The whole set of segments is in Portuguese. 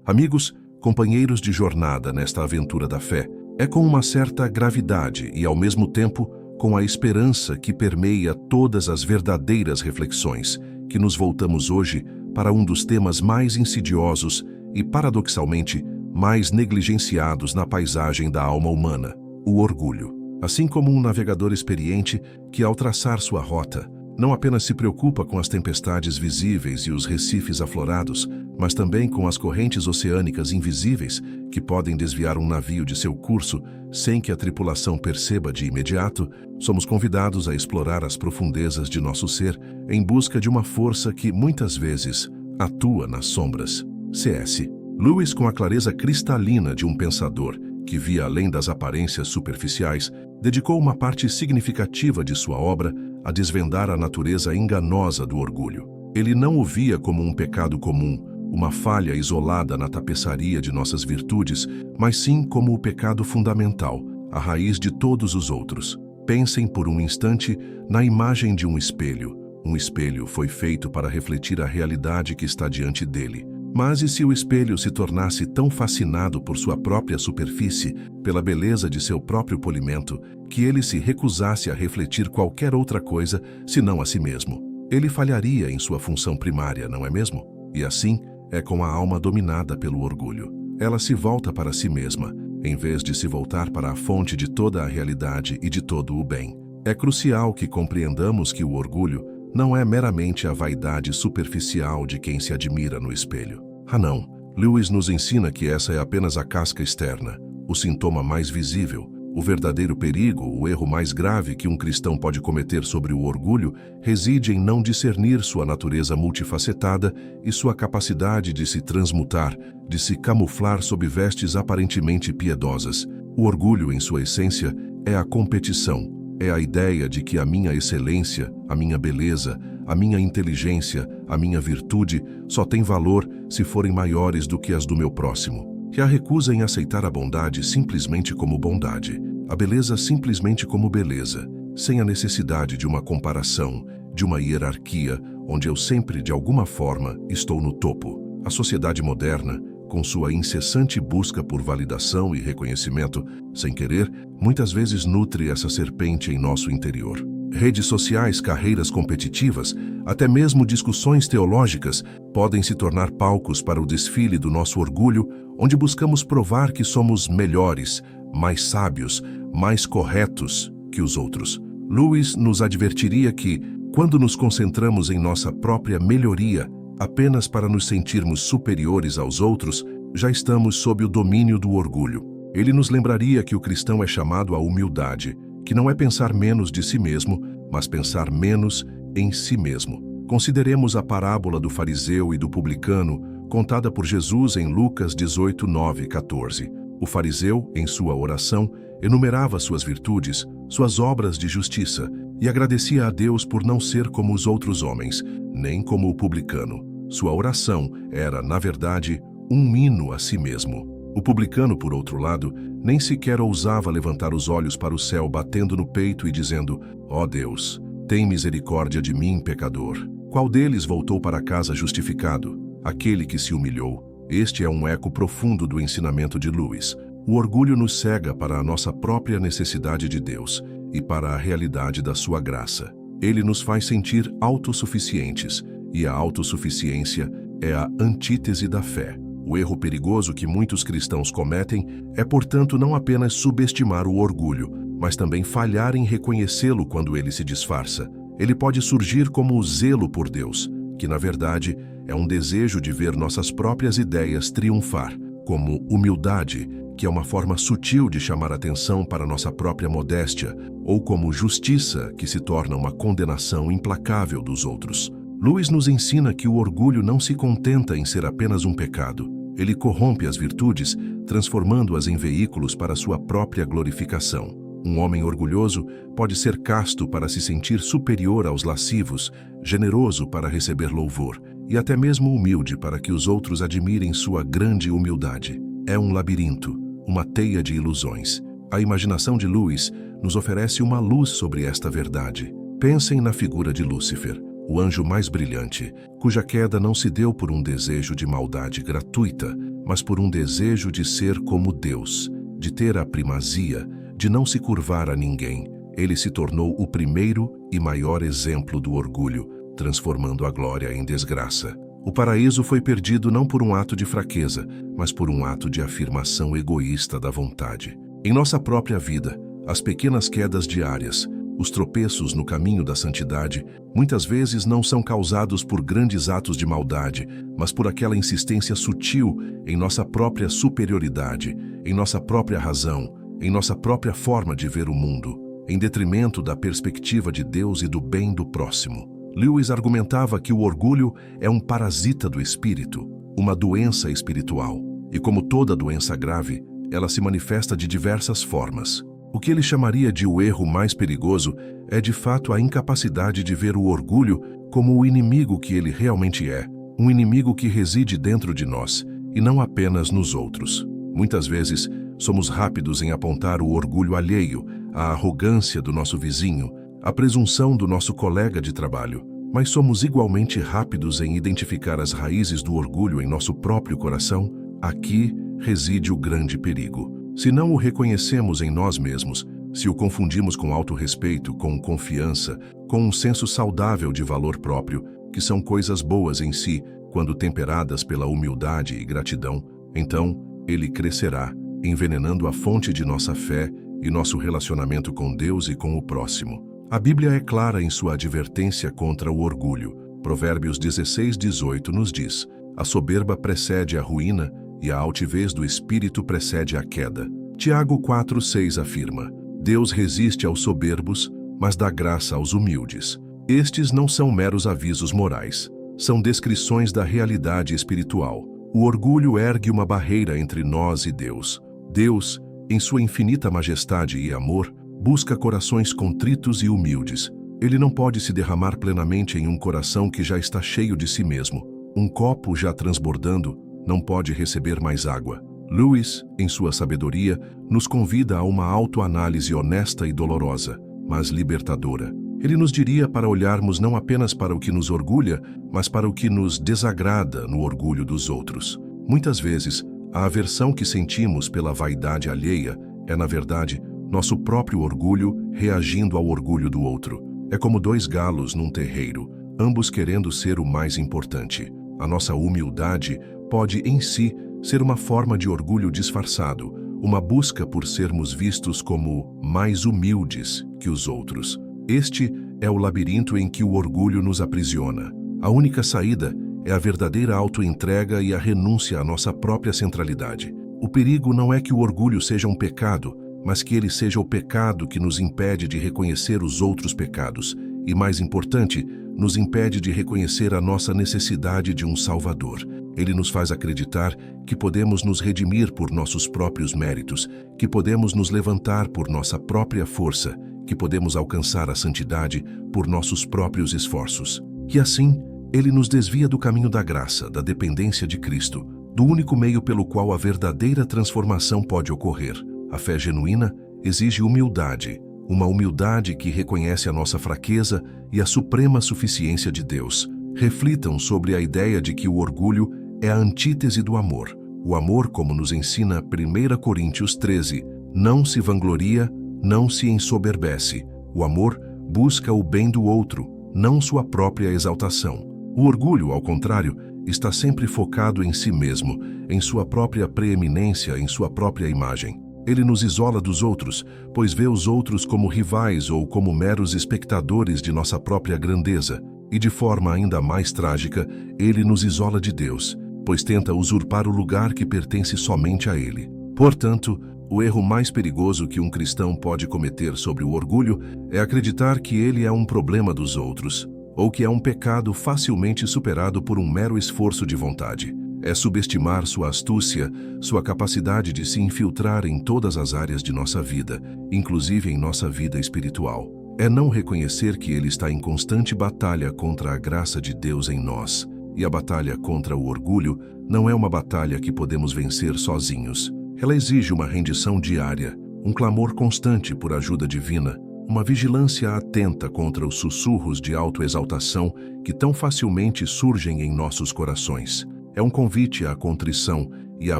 Amigos, companheiros de jornada nesta aventura da fé, é com uma certa gravidade e, ao mesmo tempo, com a esperança que permeia todas as verdadeiras reflexões, que nos voltamos hoje para um dos temas mais insidiosos e, paradoxalmente, mais negligenciados na paisagem da alma humana, o orgulho. Assim como um navegador experiente que, ao traçar sua rota, não apenas se preocupa com as tempestades visíveis e os recifes aflorados, mas também com as correntes oceânicas invisíveis que podem desviar um navio de seu curso sem que a tripulação perceba de imediato, somos convidados a explorar as profundezas de nosso ser em busca de uma força que, muitas vezes, atua nas sombras. C.S. Lewis, com a clareza cristalina de um pensador que via além das aparências superficiais, dedicou uma parte significativa de sua obra a desvendar a natureza enganosa do orgulho. Ele não o via como um pecado comum, uma falha isolada na tapeçaria de nossas virtudes, mas sim como o pecado fundamental, a raiz de todos os outros. Pensem por um instante na imagem de um espelho. Um espelho foi feito para refletir a realidade que está diante dele. Mas e se o espelho se tornasse tão fascinado por sua própria superfície, pela beleza de seu próprio polimento, que ele se recusasse a refletir qualquer outra coisa senão a si mesmo? Ele falharia em sua função primária, não é mesmo? E assim é com a alma dominada pelo orgulho. Ela se volta para si mesma, em vez de se voltar para a fonte de toda a realidade e de todo o bem. É crucial que compreendamos que o orgulho não é meramente a vaidade superficial de quem se admira no espelho. Ah, não. Lewis nos ensina que essa é apenas a casca externa, o sintoma mais visível. O verdadeiro perigo, o erro mais grave que um cristão pode cometer sobre o orgulho, reside em não discernir sua natureza multifacetada e sua capacidade de se transmutar, de se camuflar sob vestes aparentemente piedosas. O orgulho, em sua essência, é a competição. É a ideia de que a minha excelência, a minha beleza, a minha inteligência, a minha virtude só tem valor se forem maiores do que as do meu próximo. Que a recusa em aceitar a bondade simplesmente como bondade, a beleza simplesmente como beleza, sem a necessidade de uma comparação, de uma hierarquia, onde eu sempre, de alguma forma, estou no topo. A sociedade moderna, com sua incessante busca por validação e reconhecimento, sem querer, muitas vezes nutre essa serpente em nosso interior. Redes sociais, carreiras competitivas, até mesmo discussões teológicas podem se tornar palcos para o desfile do nosso orgulho, onde buscamos provar que somos melhores, mais sábios, mais corretos que os outros. Lewis nos advertiria que, quando nos concentramos em nossa própria melhoria, apenas para nos sentirmos superiores aos outros, já estamos sob o domínio do orgulho. Ele nos lembraria que o cristão é chamado à humildade, que não é pensar menos de si mesmo, mas pensar menos em si mesmo. Consideremos a parábola do fariseu e do publicano, contada por Jesus em Lucas 18, 9 e 14. O fariseu, em sua oração, enumerava suas virtudes, suas obras de justiça, e agradecia a Deus por não ser como os outros homens, nem como o publicano. Sua oração era, na verdade, um hino a si mesmo. O publicano, por outro lado, nem sequer ousava levantar os olhos para o céu, batendo no peito e dizendo: ó Deus, tem misericórdia de mim, pecador. Qual deles voltou para casa justificado? Aquele que se humilhou. Este é um eco profundo do ensinamento de Lewis. O orgulho nos cega para a nossa própria necessidade de Deus e para a realidade da sua graça. Ele nos faz sentir autossuficientes, e a autossuficiência é a antítese da fé. O erro perigoso que muitos cristãos cometem é, portanto, não apenas subestimar o orgulho, mas também falhar em reconhecê-lo quando ele se disfarça. Ele pode surgir como o zelo por Deus, que, na verdade, é um desejo de ver nossas próprias ideias triunfar, como humildade, que é uma forma sutil de chamar atenção para nossa própria modéstia, ou como justiça, que se torna uma condenação implacável dos outros. Lewis nos ensina que o orgulho não se contenta em ser apenas um pecado. Ele corrompe as virtudes, transformando-as em veículos para sua própria glorificação. Um homem orgulhoso pode ser casto para se sentir superior aos lascivos, generoso para receber louvor, e até mesmo humilde para que os outros admirem sua grande humildade. É um labirinto, uma teia de ilusões. A imaginação de Lewis nos oferece uma luz sobre esta verdade. Pensem na figura de Lúcifer, o anjo mais brilhante, cuja queda não se deu por um desejo de maldade gratuita, mas por um desejo de ser como Deus, de ter a primazia, de não se curvar a ninguém. Ele se tornou o primeiro e maior exemplo do orgulho, transformando a glória em desgraça. O paraíso foi perdido não por um ato de fraqueza, mas por um ato de afirmação egoísta da vontade. Em nossa própria vida, as pequenas quedas diárias, os tropeços no caminho da santidade, muitas vezes não são causados por grandes atos de maldade, mas por aquela insistência sutil em nossa própria superioridade, em nossa própria razão, em nossa própria forma de ver o mundo, em detrimento da perspectiva de Deus e do bem do próximo. Lewis argumentava que o orgulho é um parasita do espírito, uma doença espiritual, e como toda doença grave, ela se manifesta de diversas formas. O que ele chamaria de o erro mais perigoso é de fato a incapacidade de ver o orgulho como o inimigo que ele realmente é, um inimigo que reside dentro de nós e não apenas nos outros. Muitas vezes, somos rápidos em apontar o orgulho alheio, a arrogância do nosso vizinho, a presunção do nosso colega de trabalho, mas somos igualmente rápidos em identificar as raízes do orgulho em nosso próprio coração. Aqui reside o grande perigo. Se não o reconhecemos em nós mesmos, se o confundimos com autorrespeito, com confiança, com um senso saudável de valor próprio, que são coisas boas em si, quando temperadas pela humildade e gratidão, então ele crescerá, envenenando a fonte de nossa fé e nosso relacionamento com Deus e com o próximo. A Bíblia é clara em sua advertência contra o orgulho. Provérbios 16:18 nos diz: a soberba precede a ruína e a altivez do espírito precede a queda. Tiago 4:6 afirma: Deus resiste aos soberbos, mas dá graça aos humildes. Estes não são meros avisos morais, são descrições da realidade espiritual. O orgulho ergue uma barreira entre nós e Deus. Deus, em sua infinita majestade e amor, busca corações contritos e humildes. Ele não pode se derramar plenamente em um coração que já está cheio de si mesmo. Um copo já transbordando não pode receber mais água. Lewis, em sua sabedoria, nos convida a uma autoanálise honesta e dolorosa, mas libertadora. Ele nos diria para olharmos não apenas para o que nos orgulha, mas para o que nos desagrada no orgulho dos outros. Muitas vezes, a aversão que sentimos pela vaidade alheia é, na verdade, nosso próprio orgulho reagindo ao orgulho do outro. É como dois galos num terreiro, ambos querendo ser o mais importante. A nossa humildade pode, em si, ser uma forma de orgulho disfarçado, uma busca por sermos vistos como mais humildes que os outros. Este é o labirinto em que o orgulho nos aprisiona. A única saída é a verdadeira autoentrega e a renúncia à nossa própria centralidade. O perigo não é que o orgulho seja um pecado, mas que ele seja o pecado que nos impede de reconhecer os outros pecados e, mais importante, nos impede de reconhecer a nossa necessidade de um Salvador. Ele nos faz acreditar que podemos nos redimir por nossos próprios méritos, que podemos nos levantar por nossa própria força, que podemos alcançar a santidade por nossos próprios esforços. E assim, ele nos desvia do caminho da graça, da dependência de Cristo, do único meio pelo qual a verdadeira transformação pode ocorrer. A fé genuína exige humildade, uma humildade que reconhece a nossa fraqueza e a suprema suficiência de Deus. Reflitam sobre a ideia de que o orgulho é a antítese do amor. O amor, como nos ensina 1 Coríntios 13, não se vangloria, não se ensoberbece. O amor busca o bem do outro, não sua própria exaltação. O orgulho, ao contrário, está sempre focado em si mesmo, em sua própria preeminência, em sua própria imagem. Ele nos isola dos outros, pois vê os outros como rivais ou como meros espectadores de nossa própria grandeza. E de forma ainda mais trágica, ele nos isola de Deus, pois tenta usurpar o lugar que pertence somente a ele. Portanto, o erro mais perigoso que um cristão pode cometer sobre o orgulho é acreditar que ele é um problema dos outros, ou que é um pecado facilmente superado por um mero esforço de vontade. É subestimar sua astúcia, sua capacidade de se infiltrar em todas as áreas de nossa vida, inclusive em nossa vida espiritual. É não reconhecer que ele está em constante batalha contra a graça de Deus em nós. E a batalha contra o orgulho não é uma batalha que podemos vencer sozinhos. Ela exige uma rendição diária, um clamor constante por ajuda divina, uma vigilância atenta contra os sussurros de autoexaltação que tão facilmente surgem em nossos corações. É um convite à contrição e à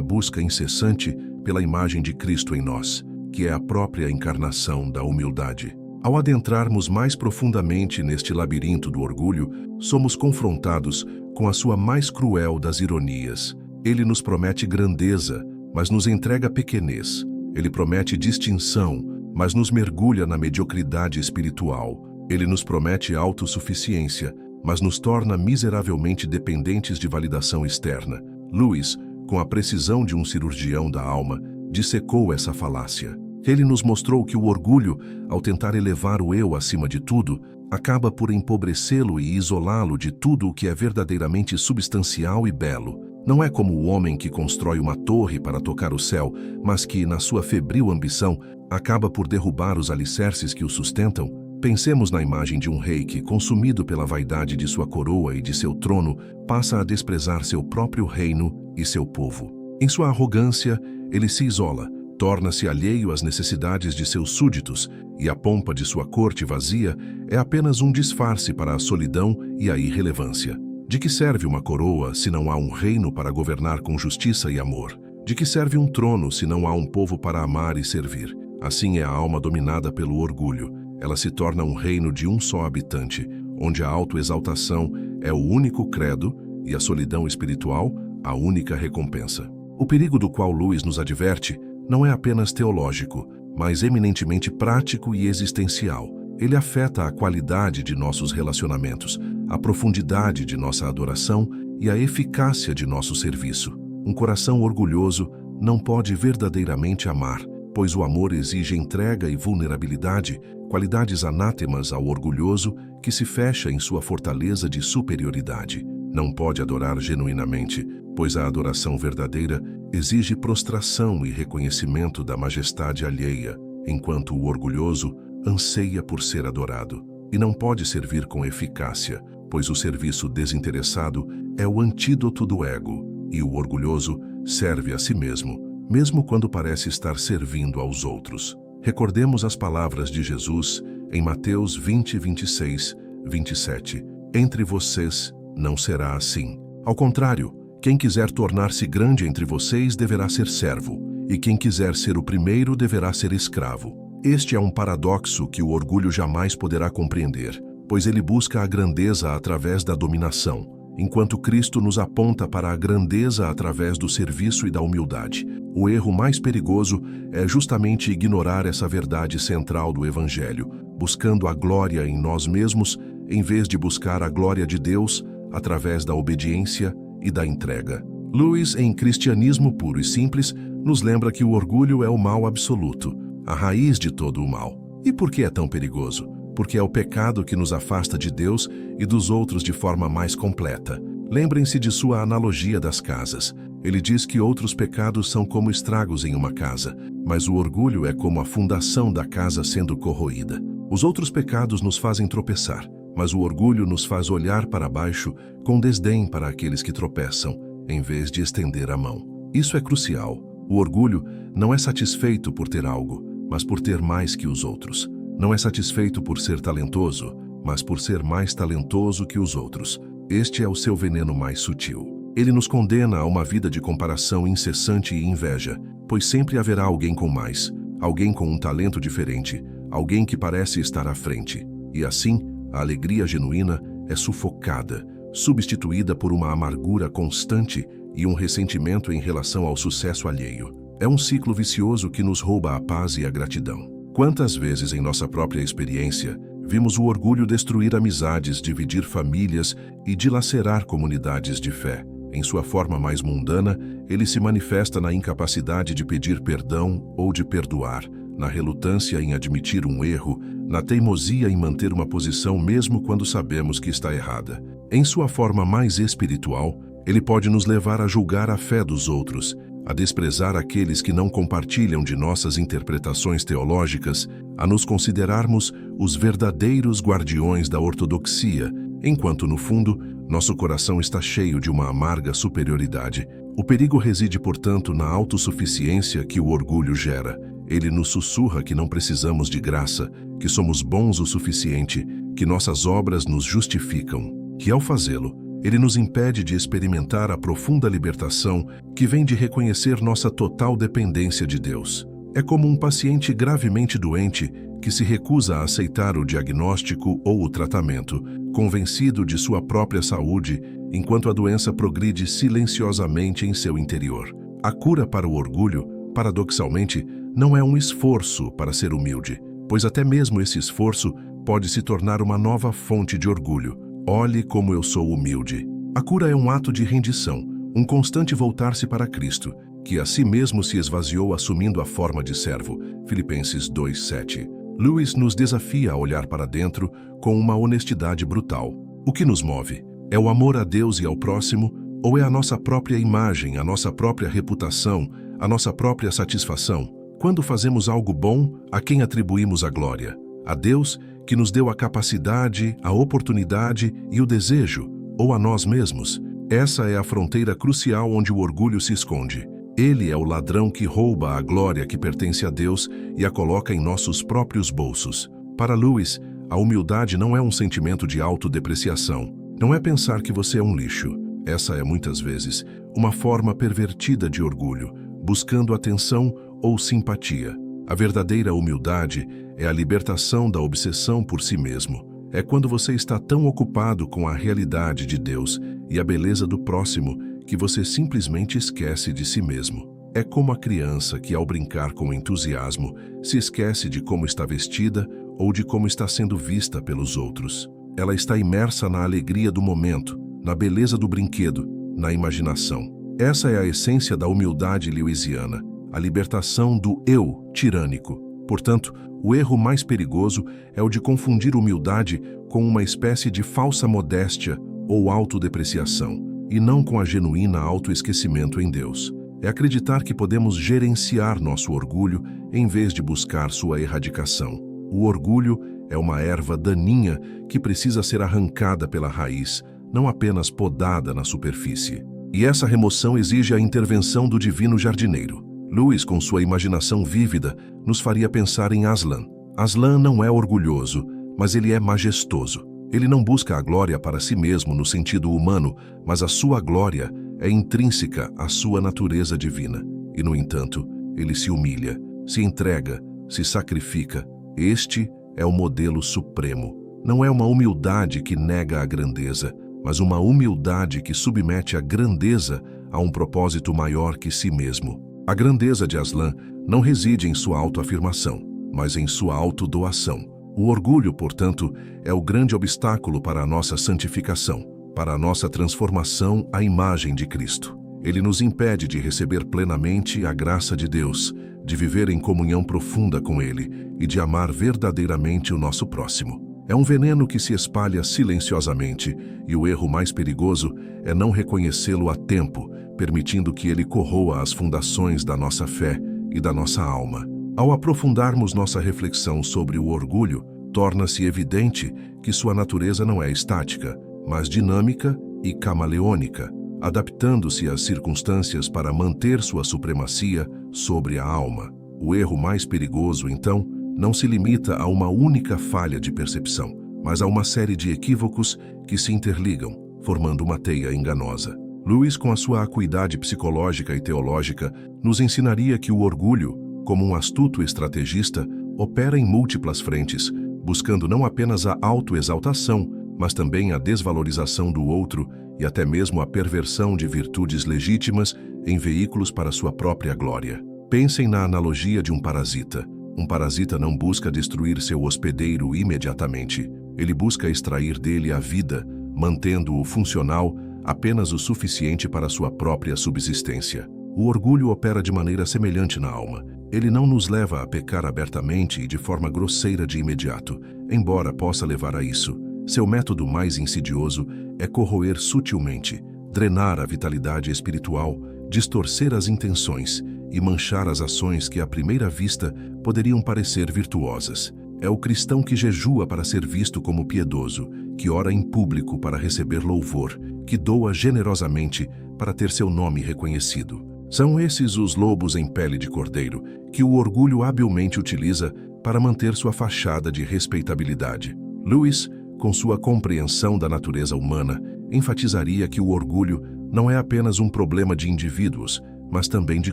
busca incessante pela imagem de Cristo em nós, que é a própria encarnação da humildade. Ao adentrarmos mais profundamente neste labirinto do orgulho, somos confrontados com a sua mais cruel das ironias. Ele nos promete grandeza, mas nos entrega pequenez. Ele promete distinção, mas nos mergulha na mediocridade espiritual. Ele nos promete autossuficiência, mas nos torna miseravelmente dependentes de validação externa. Lewis, com a precisão de um cirurgião da alma, dissecou essa falácia. Ele nos mostrou que o orgulho, ao tentar elevar o eu acima de tudo, acaba por empobrecê-lo e isolá-lo de tudo o que é verdadeiramente substancial e belo. Não é como o homem que constrói uma torre para tocar o céu, mas que, na sua febril ambição, acaba por derrubar os alicerces que o sustentam. Pensemos na imagem de um rei que, consumido pela vaidade de sua coroa e de seu trono, passa a desprezar seu próprio reino e seu povo. Em sua arrogância, ele se isola, torna-se alheio às necessidades de seus súditos, e a pompa de sua corte vazia é apenas um disfarce para a solidão e a irrelevância. De que serve uma coroa se não há um reino para governar com justiça e amor? De que serve um trono se não há um povo para amar e servir? Assim é a alma dominada pelo orgulho. Ela se torna um reino de um só habitante, onde a autoexaltação é o único credo e a solidão espiritual a única recompensa. O perigo do qual Lewis nos adverte não é apenas teológico, mas eminentemente prático e existencial. Ele afeta a qualidade de nossos relacionamentos, a profundidade de nossa adoração e a eficácia de nosso serviço. Um coração orgulhoso não pode verdadeiramente amar, pois o amor exige entrega e vulnerabilidade, qualidades anátemas ao orgulhoso que se fecha em sua fortaleza de superioridade. Não pode adorar genuinamente, pois a adoração verdadeira exige prostração e reconhecimento da majestade alheia, enquanto o orgulhoso anseia por ser adorado. E não pode servir com eficácia, pois o serviço desinteressado é o antídoto do ego, e o orgulhoso serve a si mesmo, mesmo quando parece estar servindo aos outros. Recordemos as palavras de Jesus em Mateus 20, 26, 27. Entre vocês não será assim. Ao contrário, quem quiser tornar-se grande entre vocês deverá ser servo, e quem quiser ser o primeiro deverá ser escravo. Este é um paradoxo que o orgulho jamais poderá compreender, pois ele busca a grandeza através da dominação, enquanto Cristo nos aponta para a grandeza através do serviço e da humildade. O erro mais perigoso é justamente ignorar essa verdade central do Evangelho, buscando a glória em nós mesmos, em vez de buscar a glória de Deus através da obediência e da entrega. Lewis, em Cristianismo Puro e Simples, nos lembra que o orgulho é o mal absoluto, a raiz de todo o mal. E por que é tão perigoso? Porque é o pecado que nos afasta de Deus e dos outros de forma mais completa. Lembrem-se de sua analogia das casas. Ele diz que outros pecados são como estragos em uma casa, mas o orgulho é como a fundação da casa sendo corroída. Os outros pecados nos fazem tropeçar, mas o orgulho nos faz olhar para baixo com desdém para aqueles que tropeçam, em vez de estender a mão. Isso é crucial. O orgulho não é satisfeito por ter algo, mas por ter mais que os outros. Não é satisfeito por ser talentoso, mas por ser mais talentoso que os outros. Este é o seu veneno mais sutil. Ele nos condena a uma vida de comparação incessante e inveja, pois sempre haverá alguém com mais, alguém com um talento diferente, alguém que parece estar à frente. E assim, a alegria genuína é sufocada, substituída por uma amargura constante e um ressentimento em relação ao sucesso alheio. É um ciclo vicioso que nos rouba a paz e a gratidão. Quantas vezes em nossa própria experiência vimos o orgulho destruir amizades, dividir famílias e dilacerar comunidades de fé? Em sua forma mais mundana, ele se manifesta na incapacidade de pedir perdão ou de perdoar, na relutância em admitir um erro, na teimosia em manter uma posição mesmo quando sabemos que está errada. Em sua forma mais espiritual, ele pode nos levar a julgar a fé dos outros, a desprezar aqueles que não compartilham de nossas interpretações teológicas, a nos considerarmos os verdadeiros guardiões da ortodoxia, enquanto, no fundo, nosso coração está cheio de uma amarga superioridade. O perigo reside, portanto, na autossuficiência que o orgulho gera. Ele nos sussurra que não precisamos de graça, que somos bons o suficiente, que nossas obras nos justificam. E ao fazê-lo, ele nos impede de experimentar a profunda libertação que vem de reconhecer nossa total dependência de Deus. É como um paciente gravemente doente que se recusa a aceitar o diagnóstico ou o tratamento, convencido de sua própria saúde, enquanto a doença progride silenciosamente em seu interior. A cura para o orgulho, paradoxalmente, não é um esforço para ser humilde, pois até mesmo esse esforço pode se tornar uma nova fonte de orgulho. Olhe como eu sou humilde. A cura é um ato de rendição, um constante voltar-se para Cristo, que a si mesmo se esvaziou assumindo a forma de servo. Filipenses 2:7. Lewis nos desafia a olhar para dentro com uma honestidade brutal. O que nos move? É o amor a Deus e ao próximo, ou é a nossa própria imagem, a nossa própria reputação, a nossa própria satisfação? Quando fazemos algo bom, a quem atribuímos a glória? A Deus, que nos deu a capacidade, a oportunidade e o desejo, ou a nós mesmos? Essa é a fronteira crucial onde o orgulho se esconde. Ele é o ladrão que rouba a glória que pertence a Deus e a coloca em nossos próprios bolsos. Para Lewis, a humildade não é um sentimento de autodepreciação. Não é pensar que você é um lixo. Essa é, muitas vezes, uma forma pervertida de orgulho, buscando atenção ou simpatia. A verdadeira humildade é a libertação da obsessão por si mesmo. É quando você está tão ocupado com a realidade de Deus e a beleza do próximo que você simplesmente esquece de si mesmo. É como a criança que, ao brincar com entusiasmo, se esquece de como está vestida ou de como está sendo vista pelos outros. Ela está imersa na alegria do momento, na beleza do brinquedo, na imaginação. Essa é a essência da humildade lewisiana, a libertação do eu tirânico. Portanto, o erro mais perigoso é o de confundir humildade com uma espécie de falsa modéstia ou autodepreciação, e não com a genuína autoesquecimento em Deus. É acreditar que podemos gerenciar nosso orgulho em vez de buscar sua erradicação. O orgulho é uma erva daninha que precisa ser arrancada pela raiz, não apenas podada na superfície. E essa remoção exige a intervenção do divino jardineiro. Lewis, com sua imaginação vívida, nos faria pensar em Aslan. Aslan não é orgulhoso, mas ele é majestoso. Ele não busca a glória para si mesmo no sentido humano, mas a sua glória é intrínseca à sua natureza divina. E, no entanto, ele se humilha, se entrega, se sacrifica. Este é o modelo supremo. Não é uma humildade que nega a grandeza, mas uma humildade que submete a grandeza a um propósito maior que si mesmo. A grandeza de Aslan não reside em sua autoafirmação, mas em sua autodoação. O orgulho, portanto, é o grande obstáculo para a nossa santificação, para a nossa transformação à imagem de Cristo. Ele nos impede de receber plenamente a graça de Deus, de viver em comunhão profunda com Ele e de amar verdadeiramente o nosso próximo. É um veneno que se espalha silenciosamente, e o erro mais perigoso é não reconhecê-lo a tempo, permitindo que ele corroa as fundações da nossa fé e da nossa alma. Ao aprofundarmos nossa reflexão sobre o orgulho, torna-se evidente que sua natureza não é estática, mas dinâmica e camaleônica, adaptando-se às circunstâncias para manter sua supremacia sobre a alma. O erro mais perigoso, então, não se limita a uma única falha de percepção, mas a uma série de equívocos que se interligam, formando uma teia enganosa. Lewis, com a sua acuidade psicológica e teológica, nos ensinaria que o orgulho, como um astuto estrategista, opera em múltiplas frentes, buscando não apenas a autoexaltação, mas também a desvalorização do outro e até mesmo a perversão de virtudes legítimas em veículos para sua própria glória. Pensem na analogia de um parasita. Um parasita não busca destruir seu hospedeiro imediatamente. Ele busca extrair dele a vida, mantendo-o funcional apenas o suficiente para sua própria subsistência. O orgulho opera de maneira semelhante na alma. Ele não nos leva a pecar abertamente e de forma grosseira de imediato, embora possa levar a isso. Seu método mais insidioso é corroer sutilmente, drenar a vitalidade espiritual, distorcer as intenções e manchar as ações que à primeira vista poderiam parecer virtuosas. É o cristão que jejua para ser visto como piedoso, que ora em público para receber louvor, que doa generosamente para ter seu nome reconhecido. São esses os lobos em pele de cordeiro que o orgulho habilmente utiliza para manter sua fachada de respeitabilidade. Lewis, com sua compreensão da natureza humana, enfatizaria que o orgulho não é apenas um problema de indivíduos, mas também de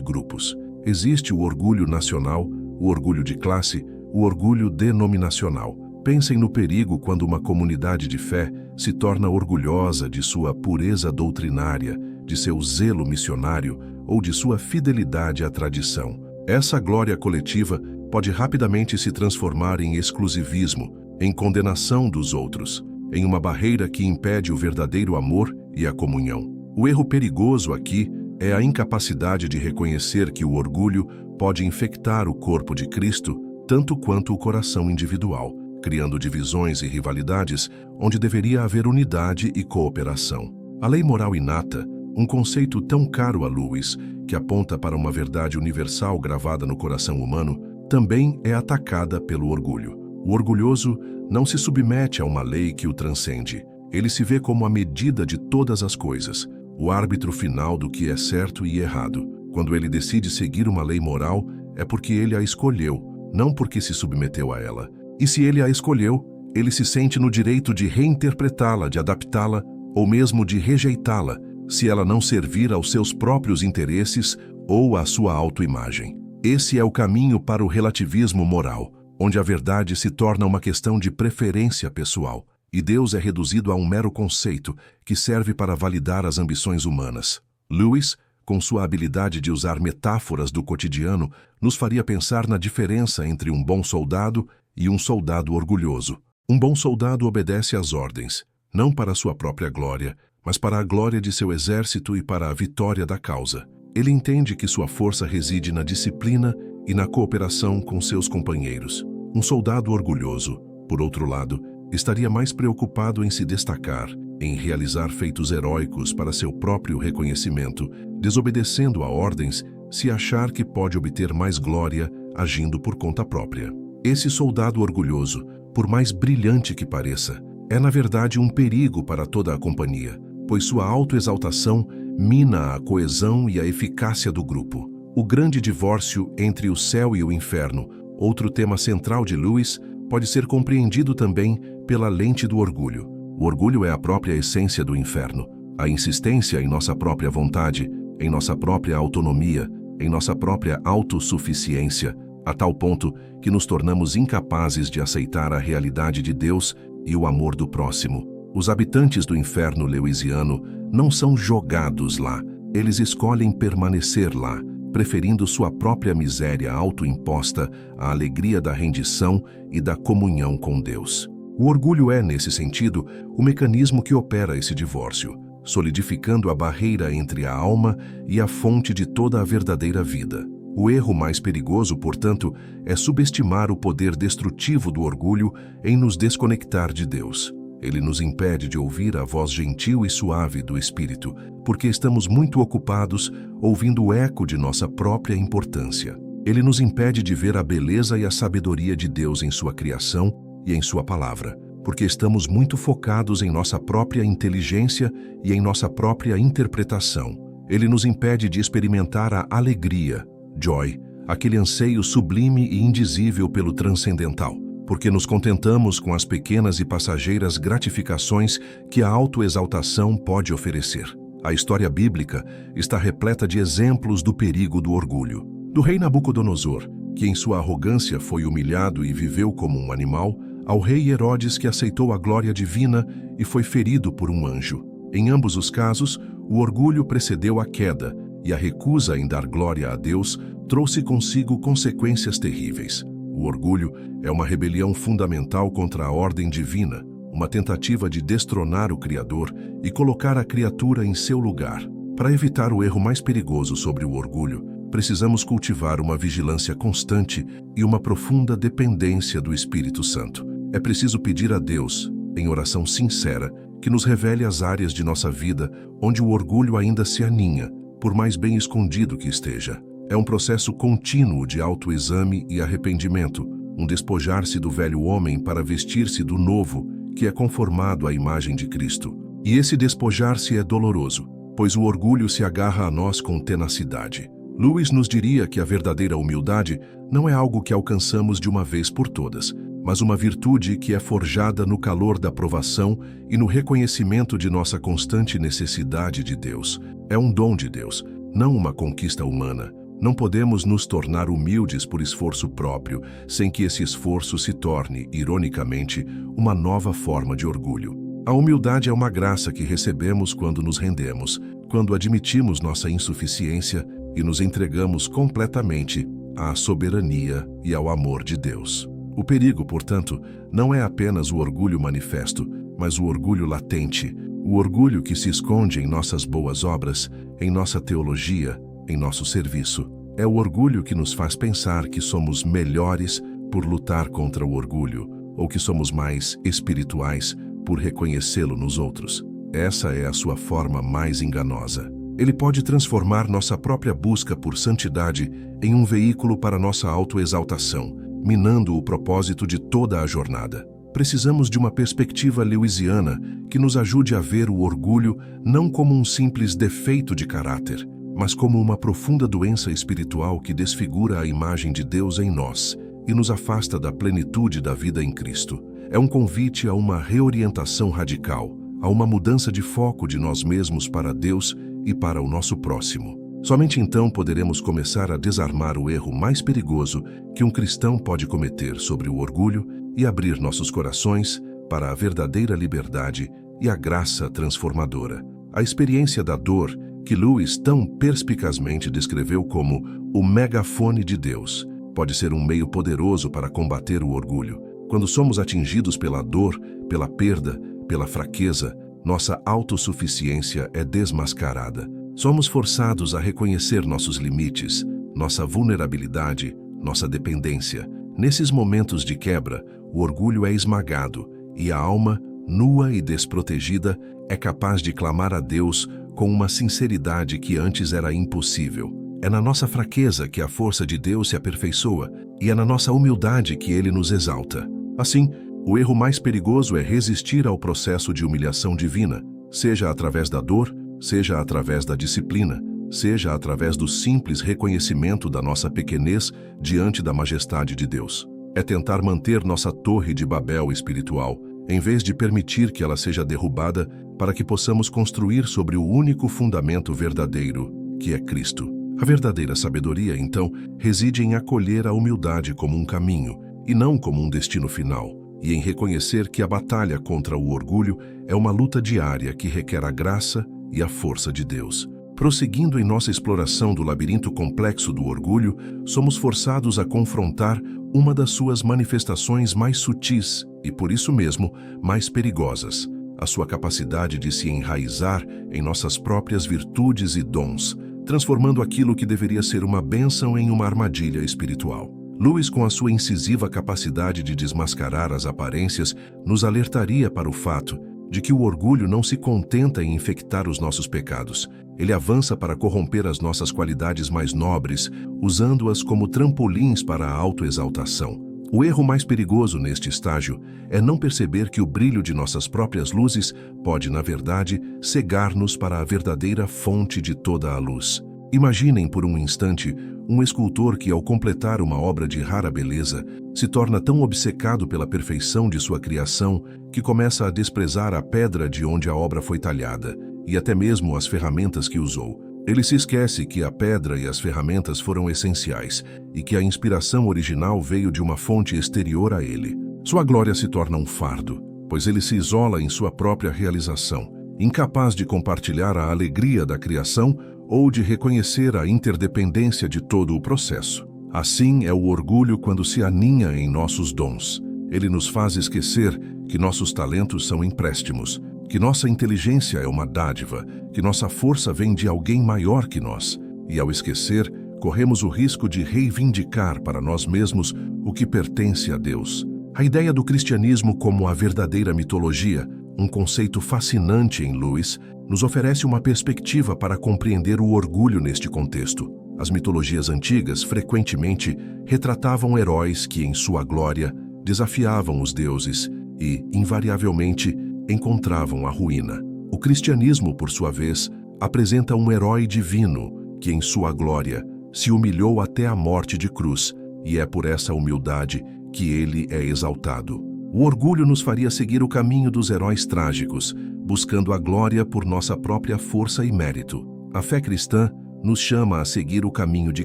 grupos. Existe o orgulho nacional, o orgulho de classe, o orgulho denominacional. Pensem no perigo quando uma comunidade de fé se torna orgulhosa de sua pureza doutrinária, de seu zelo missionário ou de sua fidelidade à tradição. Essa glória coletiva pode rapidamente se transformar em exclusivismo, em condenação dos outros, em uma barreira que impede o verdadeiro amor e a comunhão. O erro perigoso aqui é a incapacidade de reconhecer que o orgulho pode infectar o corpo de Cristo tanto quanto o coração individual, criando divisões e rivalidades onde deveria haver unidade e cooperação. A lei moral inata, um conceito tão caro a Lewis, que aponta para uma verdade universal gravada no coração humano, também é atacada pelo orgulho. O orgulhoso não se submete a uma lei que o transcende. Ele se vê como a medida de todas as coisas, o árbitro final do que é certo e errado. Quando ele decide seguir uma lei moral, é porque ele a escolheu, não porque se submeteu a ela. E se ele a escolheu, ele se sente no direito de reinterpretá-la, de adaptá-la, ou mesmo de rejeitá-la, se ela não servir aos seus próprios interesses ou à sua autoimagem. Esse é o caminho para o relativismo moral, onde a verdade se torna uma questão de preferência pessoal, e Deus é reduzido a um mero conceito que serve para validar as ambições humanas. Lewis, com sua habilidade de usar metáforas do cotidiano, nos faria pensar na diferença entre um bom soldado e um soldado orgulhoso. Um bom soldado obedece às ordens, não para sua própria glória, mas para a glória de seu exército e para a vitória da causa. Ele entende que sua força reside na disciplina e na cooperação com seus companheiros. Um soldado orgulhoso, por outro lado, estaria mais preocupado em se destacar, em realizar feitos heróicos para seu próprio reconhecimento, desobedecendo a ordens se achar que pode obter mais glória agindo por conta própria. Esse soldado orgulhoso, por mais brilhante que pareça, é na verdade um perigo para toda a companhia, pois sua autoexaltação mina a coesão e a eficácia do grupo. O grande divórcio entre o céu e o inferno, outro tema central de Lewis, pode ser compreendido também pela lente do orgulho. O orgulho é a própria essência do inferno, a insistência em nossa própria vontade, em nossa própria autonomia, em nossa própria autossuficiência, a tal ponto que nos tornamos incapazes de aceitar a realidade de Deus e o amor do próximo. Os habitantes do inferno lewisiano não são jogados lá, eles escolhem permanecer lá, preferindo sua própria miséria autoimposta à alegria da rendição e da comunhão com Deus. O orgulho é, nesse sentido, o mecanismo que opera esse divórcio, solidificando a barreira entre a alma e a fonte de toda a verdadeira vida. O erro mais perigoso, portanto, é subestimar o poder destrutivo do orgulho em nos desconectar de Deus. Ele nos impede de ouvir a voz gentil e suave do Espírito, porque estamos muito ocupados ouvindo o eco de nossa própria importância. Ele nos impede de ver a beleza e a sabedoria de Deus em sua criação e em sua palavra, porque estamos muito focados em nossa própria inteligência e em nossa própria interpretação. Ele nos impede de experimentar a alegria, joy, aquele anseio sublime e indizível pelo transcendental, porque nos contentamos com as pequenas e passageiras gratificações que a autoexaltação pode oferecer. A história bíblica está repleta de exemplos do perigo do orgulho. Do rei Nabucodonosor, que em sua arrogância foi humilhado e viveu como um animal, ao rei Herodes, que aceitou a glória divina e foi ferido por um anjo. Em ambos os casos, o orgulho precedeu a queda, e a recusa em dar glória a Deus trouxe consigo consequências terríveis. O orgulho é uma rebelião fundamental contra a ordem divina, uma tentativa de destronar o Criador e colocar a criatura em seu lugar. Para evitar o erro mais perigoso sobre o orgulho, precisamos cultivar uma vigilância constante e uma profunda dependência do Espírito Santo. É preciso pedir a Deus, em oração sincera, que nos revele as áreas de nossa vida onde o orgulho ainda se aninha, por mais bem escondido que esteja. É um processo contínuo de autoexame e arrependimento, um despojar-se do velho homem para vestir-se do novo, que é conformado à imagem de Cristo. E esse despojar-se é doloroso, pois o orgulho se agarra a nós com tenacidade. Lewis nos diria que a verdadeira humildade não é algo que alcançamos de uma vez por todas, mas uma virtude que é forjada no calor da provação e no reconhecimento de nossa constante necessidade de Deus. É um dom de Deus, não uma conquista humana. Não podemos nos tornar humildes por esforço próprio, sem que esse esforço se torne, ironicamente, uma nova forma de orgulho. A humildade é uma graça que recebemos quando nos rendemos, quando admitimos nossa insuficiência e nos entregamos completamente à soberania e ao amor de Deus. O perigo, portanto, não é apenas o orgulho manifesto, mas o orgulho latente, o orgulho que se esconde em nossas boas obras, em nossa teologia, em nosso serviço. É o orgulho que nos faz pensar que somos melhores por lutar contra o orgulho, ou que somos mais espirituais por reconhecê-lo nos outros. Essa é a sua forma mais enganosa. Ele pode transformar nossa própria busca por santidade em um veículo para nossa autoexaltação, minando o propósito de toda a jornada. Precisamos de uma perspectiva lewisiana que nos ajude a ver o orgulho não como um simples defeito de caráter, mas como uma profunda doença espiritual que desfigura a imagem de Deus em nós e nos afasta da plenitude da vida em Cristo. É um convite a uma reorientação radical, a uma mudança de foco de nós mesmos para Deus e para o nosso próximo. Somente então poderemos começar a desarmar o erro mais perigoso que um cristão pode cometer sobre o orgulho e abrir nossos corações para a verdadeira liberdade e a graça transformadora. A experiência da dor, que Lewis tão perspicazmente descreveu como o megafone de Deus, pode ser um meio poderoso para combater o orgulho. Quando somos atingidos pela dor, pela perda, pela fraqueza, nossa autossuficiência é desmascarada. Somos forçados a reconhecer nossos limites, nossa vulnerabilidade, nossa dependência. Nesses momentos de quebra, o orgulho é esmagado e a alma, nua e desprotegida, é capaz de clamar a Deus com uma sinceridade que antes era impossível. É na nossa fraqueza que a força de Deus se aperfeiçoa e é na nossa humildade que Ele nos exalta. Assim, o erro mais perigoso é resistir ao processo de humilhação divina, seja através da dor, seja através da disciplina, seja através do simples reconhecimento da nossa pequenez diante da majestade de Deus. É tentar manter nossa torre de Babel espiritual, em vez de permitir que ela seja derrubada para que possamos construir sobre o único fundamento verdadeiro, que é Cristo. A verdadeira sabedoria, então, reside em acolher a humildade como um caminho, e não como um destino final, e em reconhecer que a batalha contra o orgulho é uma luta diária que requer a graça e a força de Deus. Prosseguindo em nossa exploração do labirinto complexo do orgulho, somos forçados a confrontar uma das suas manifestações mais sutis e, por isso mesmo, mais perigosas, a sua capacidade de se enraizar em nossas próprias virtudes e dons, transformando aquilo que deveria ser uma bênção em uma armadilha espiritual. Lewis, com a sua incisiva capacidade de desmascarar as aparências, nos alertaria para o fato de que o orgulho não se contenta em infectar os nossos pecados. Ele avança para corromper as nossas qualidades mais nobres, usando-as como trampolins para a autoexaltação. O erro mais perigoso neste estágio é não perceber que o brilho de nossas próprias luzes pode, na verdade, cegar-nos para a verdadeira fonte de toda a luz. Imaginem por um instante um escultor que, ao completar uma obra de rara beleza, se torna tão obcecado pela perfeição de sua criação que começa a desprezar a pedra de onde a obra foi talhada e até mesmo as ferramentas que usou. Ele se esquece que a pedra e as ferramentas foram essenciais e que a inspiração original veio de uma fonte exterior a ele. Sua glória se torna um fardo, pois ele se isola em sua própria realização, incapaz de compartilhar a alegria da criação ou de reconhecer a interdependência de todo o processo. Assim é o orgulho quando se aninha em nossos dons. Ele nos faz esquecer que nossos talentos são empréstimos, que nossa inteligência é uma dádiva, que nossa força vem de alguém maior que nós. E ao esquecer, corremos o risco de reivindicar para nós mesmos o que pertence a Deus. A ideia do cristianismo como a verdadeira mitologia, um conceito fascinante em Lewis, nos oferece uma perspectiva para compreender o orgulho neste contexto. As mitologias antigas frequentemente retratavam heróis que, em sua glória, desafiavam os deuses e, invariavelmente, encontravam a ruína. O cristianismo, por sua vez, apresenta um herói divino que, em sua glória, se humilhou até a morte de cruz, e é por essa humildade que ele é exaltado. O orgulho nos faria seguir o caminho dos heróis trágicos, buscando a glória por nossa própria força e mérito. A fé cristã nos chama a seguir o caminho de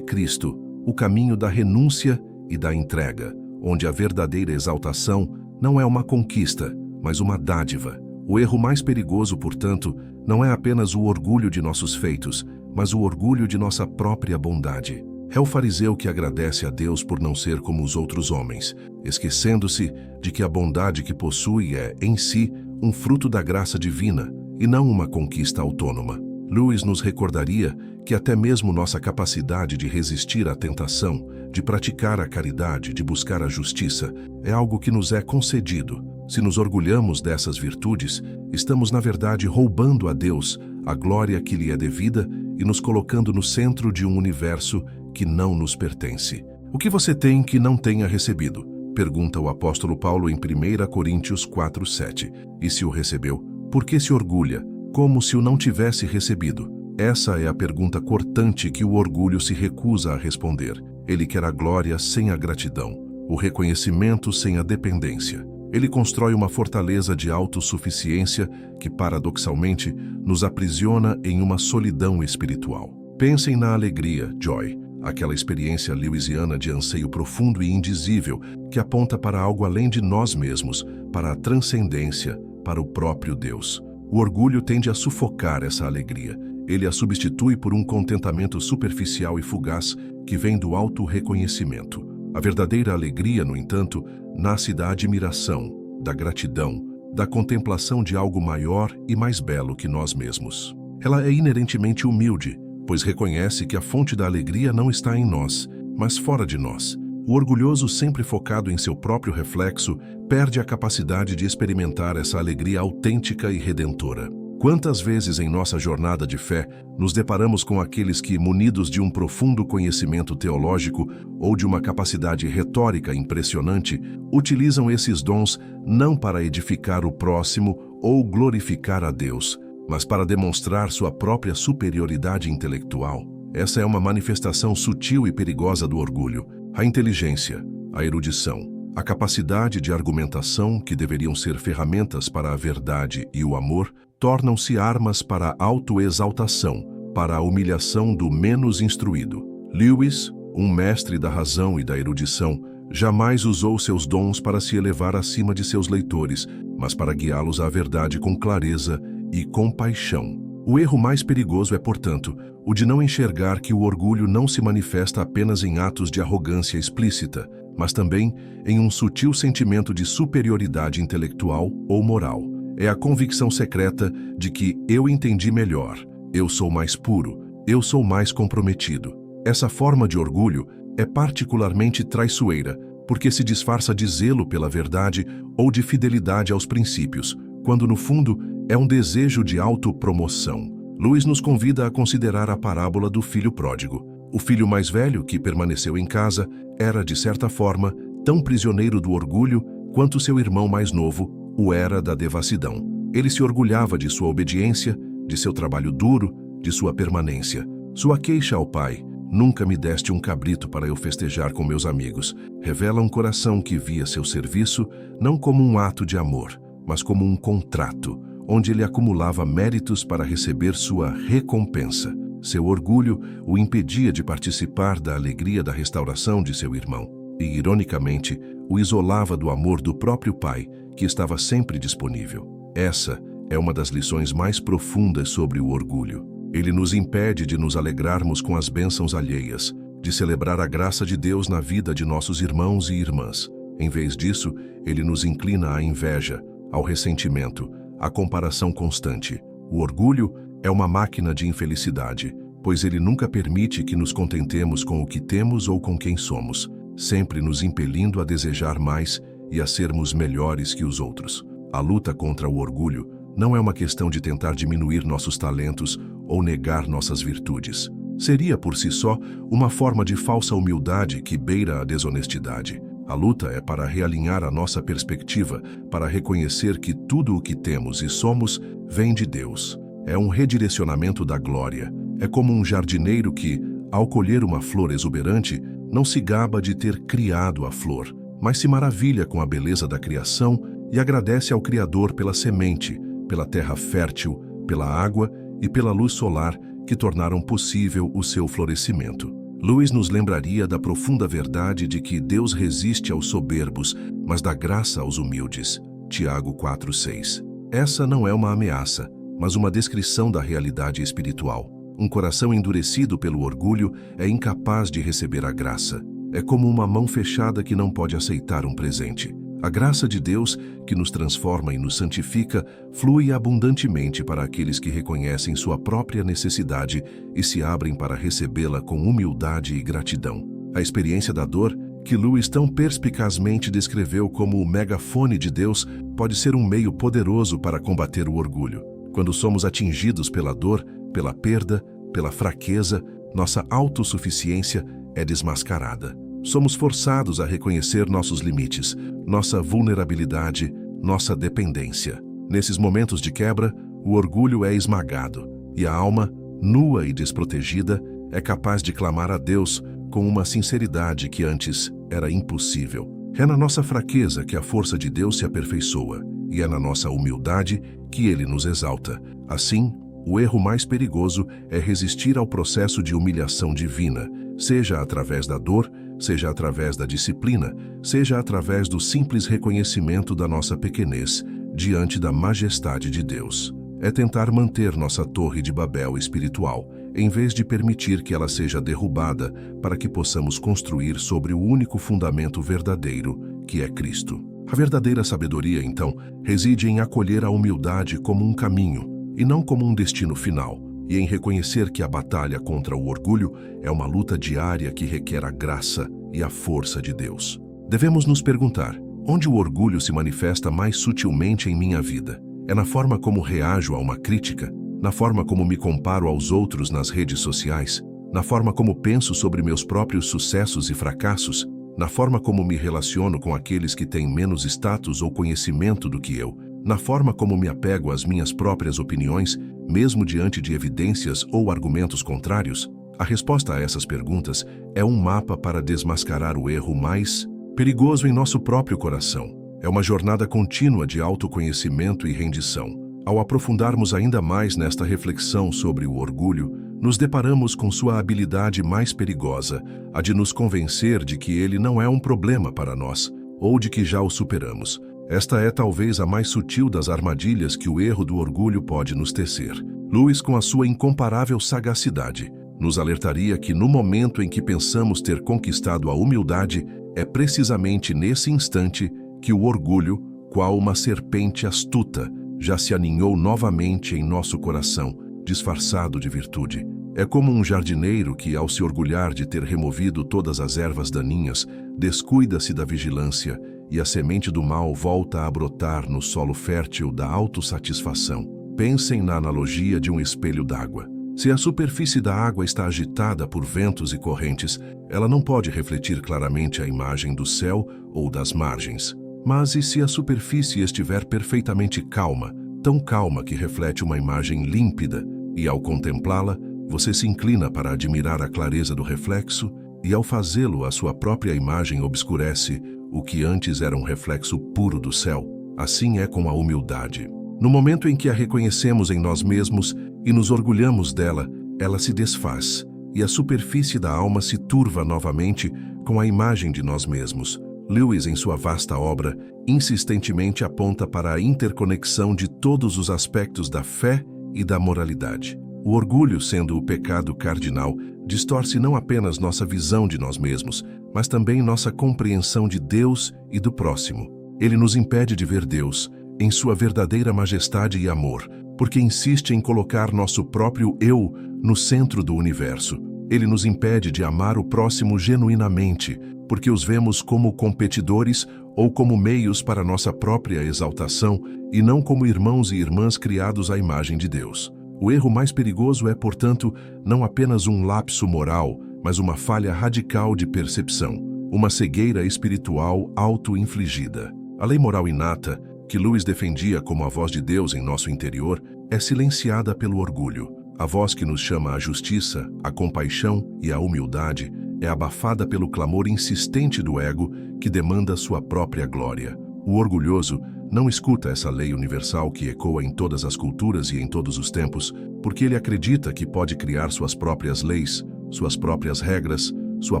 Cristo, o caminho da renúncia e da entrega, onde a verdadeira exaltação não é uma conquista, mas uma dádiva. O erro mais perigoso, portanto, não é apenas o orgulho de nossos feitos, mas o orgulho de nossa própria bondade. É o fariseu que agradece a Deus por não ser como os outros homens, esquecendo-se de que a bondade que possui é, em si, um fruto da graça divina e não uma conquista autônoma. Lewis nos recordaria que até mesmo nossa capacidade de resistir à tentação, de praticar a caridade, de buscar a justiça, é algo que nos é concedido. Se nos orgulhamos dessas virtudes, estamos, na verdade, roubando a Deus a glória que lhe é devida e nos colocando no centro de um universo que não nos pertence. O que você tem que não tenha recebido? Pergunta o apóstolo Paulo em 1 Coríntios 4:7. E se o recebeu, por que se orgulha, como se o não tivesse recebido? Essa é a pergunta cortante que o orgulho se recusa a responder. Ele quer a glória sem a gratidão, o reconhecimento sem a dependência. Ele constrói uma fortaleza de autossuficiência que, paradoxalmente, nos aprisiona em uma solidão espiritual. Pensem na alegria, joy, aquela experiência lewisiana de anseio profundo e indizível que aponta para algo além de nós mesmos, para a transcendência, para o próprio Deus. O orgulho tende a sufocar essa alegria. Ele a substitui por um contentamento superficial e fugaz que vem do auto-reconhecimento. A verdadeira alegria, no entanto, nasce da admiração, da gratidão, da contemplação de algo maior e mais belo que nós mesmos. Ela é inerentemente humilde, pois reconhece que a fonte da alegria não está em nós, mas fora de nós. O orgulhoso, sempre focado em seu próprio reflexo, perde a capacidade de experimentar essa alegria autêntica e redentora. Quantas vezes em nossa jornada de fé nos deparamos com aqueles que, munidos de um profundo conhecimento teológico ou de uma capacidade retórica impressionante, utilizam esses dons não para edificar o próximo ou glorificar a Deus, mas para demonstrar sua própria superioridade intelectual? Essa é uma manifestação sutil e perigosa do orgulho. A inteligência, a erudição, a capacidade de argumentação, que deveriam ser ferramentas para a verdade e o amor, tornam-se armas para a autoexaltação, para a humilhação do menos instruído. Lewis, um mestre da razão e da erudição, jamais usou seus dons para se elevar acima de seus leitores, mas para guiá-los à verdade com clareza e compaixão. O erro mais perigoso é, portanto, o de não enxergar que o orgulho não se manifesta apenas em atos de arrogância explícita, mas também em um sutil sentimento de superioridade intelectual ou moral. É a convicção secreta de que eu entendi melhor, eu sou mais puro, eu sou mais comprometido. Essa forma de orgulho é particularmente traiçoeira, porque se disfarça de zelo pela verdade ou de fidelidade aos princípios, quando no fundo é um desejo de autopromoção. Lewis nos convida a considerar a parábola do filho pródigo. O filho mais velho, que permaneceu em casa, era, de certa forma, tão prisioneiro do orgulho quanto seu irmão mais novo o era da devassidão. Ele se orgulhava de sua obediência, de seu trabalho duro, de sua permanência. Sua queixa ao pai, "Nunca me deste um cabrito para eu festejar com meus amigos", revela um coração que via seu serviço não como um ato de amor, mas como um contrato, onde ele acumulava méritos para receber sua recompensa. Seu orgulho o impedia de participar da alegria da restauração de seu irmão e, ironicamente, o isolava do amor do próprio pai, que estava sempre disponível. Essa é uma das lições mais profundas sobre o orgulho. Ele nos impede de nos alegrarmos com as bênçãos alheias, de celebrar a graça de Deus na vida de nossos irmãos e irmãs. Em vez disso, ele nos inclina à inveja, ao ressentimento, à comparação constante. O orgulho é uma máquina de infelicidade, pois ele nunca permite que nos contentemos com o que temos ou com quem somos, sempre nos impelindo a desejar mais e a sermos melhores que os outros. A luta contra o orgulho não é uma questão de tentar diminuir nossos talentos ou negar nossas virtudes. Seria, por si só, uma forma de falsa humildade que beira a desonestidade. A luta é para realinhar a nossa perspectiva, para reconhecer que tudo o que temos e somos vem de Deus. É um redirecionamento da glória. É como um jardineiro que, ao colher uma flor exuberante, não se gaba de ter criado a flor, mas se maravilha com a beleza da criação e agradece ao Criador pela semente, pela terra fértil, pela água e pela luz solar que tornaram possível o seu florescimento. Lewis nos lembraria da profunda verdade de que Deus resiste aos soberbos, mas dá graça aos humildes. Tiago 4:6. Essa não é uma ameaça, mas uma descrição da realidade espiritual. Um coração endurecido pelo orgulho é incapaz de receber a graça. É como uma mão fechada que não pode aceitar um presente. A graça de Deus, que nos transforma e nos santifica, flui abundantemente para aqueles que reconhecem sua própria necessidade e se abrem para recebê-la com humildade e gratidão. A experiência da dor, que Lewis tão perspicazmente descreveu como o megafone de Deus, pode ser um meio poderoso para combater o orgulho. Quando somos atingidos pela dor, pela perda, pela fraqueza, nossa autossuficiência é desmascarada. Somos forçados a reconhecer nossos limites, nossa vulnerabilidade, nossa dependência. Nesses momentos de quebra, o orgulho é esmagado e a alma, nua e desprotegida, é capaz de clamar a Deus com uma sinceridade que antes era impossível. É na nossa fraqueza que a força de Deus se aperfeiçoa e é na nossa humildade que Ele nos exalta. Assim, o erro mais perigoso é resistir ao processo de humilhação divina, seja através da dor, seja através da disciplina, seja através do simples reconhecimento da nossa pequenez diante da majestade de Deus. É tentar manter nossa torre de Babel espiritual, em vez de permitir que ela seja derrubada para que possamos construir sobre o único fundamento verdadeiro, que é Cristo. A verdadeira sabedoria, então, reside em acolher a humildade como um caminho, e não como um destino final, e em reconhecer que a batalha contra o orgulho é uma luta diária que requer a graça e a força de Deus. Devemos nos perguntar, onde o orgulho se manifesta mais sutilmente em minha vida? É na forma como reajo a uma crítica? Na forma como me comparo aos outros nas redes sociais? Na forma como penso sobre meus próprios sucessos e fracassos? Na forma como me relaciono com aqueles que têm menos status ou conhecimento do que eu? Na forma como me apego às minhas próprias opiniões, mesmo diante de evidências ou argumentos contrários? A resposta a essas perguntas é um mapa para desmascarar o erro mais perigoso em nosso próprio coração. É uma jornada contínua de autoconhecimento e rendição. Ao aprofundarmos ainda mais nesta reflexão sobre o orgulho, nos deparamos com sua habilidade mais perigosa, a de nos convencer de que ele não é um problema para nós, ou de que já o superamos. Esta é talvez a mais sutil das armadilhas que o erro do orgulho pode nos tecer. Lewis, com a sua incomparável sagacidade, nos alertaria que no momento em que pensamos ter conquistado a humildade, é precisamente nesse instante que o orgulho, qual uma serpente astuta, já se aninhou novamente em nosso coração, disfarçado de virtude. É como um jardineiro que, ao se orgulhar de ter removido todas as ervas daninhas, descuida-se da vigilância e a semente do mal volta a brotar no solo fértil da autossatisfação. Pensem na analogia de um espelho d'água. Se a superfície da água está agitada por ventos e correntes, ela não pode refletir claramente a imagem do céu ou das margens. Mas e se a superfície estiver perfeitamente calma, tão calma que reflete uma imagem límpida, e ao contemplá-la, você se inclina para admirar a clareza do reflexo, e ao fazê-lo a sua própria imagem obscurece o que antes era um reflexo puro do céu. Assim é com a humildade. No momento em que a reconhecemos em nós mesmos e nos orgulhamos dela, ela se desfaz, e a superfície da alma se turva novamente com a imagem de nós mesmos. Lewis, em sua vasta obra, insistentemente aponta para a interconexão de todos os aspectos da fé e da moralidade. O orgulho, sendo o pecado cardinal, distorce não apenas nossa visão de nós mesmos, mas também nossa compreensão de Deus e do próximo. Ele nos impede de ver Deus em sua verdadeira majestade e amor, porque insiste em colocar nosso próprio eu no centro do universo. Ele nos impede de amar o próximo genuinamente, porque os vemos como competidores ou como meios para nossa própria exaltação e não como irmãos e irmãs criados à imagem de Deus. O erro mais perigoso é, portanto, não apenas um lapso moral, mas uma falha radical de percepção, uma cegueira espiritual auto-infligida. A lei moral inata, que Lewis defendia como a voz de Deus em nosso interior, é silenciada pelo orgulho. A voz que nos chama à justiça, à compaixão e à humildade é abafada pelo clamor insistente do ego que demanda sua própria glória. O orgulhoso não escuta essa lei universal que ecoa em todas as culturas e em todos os tempos, porque ele acredita que pode criar suas próprias leis, suas próprias regras, sua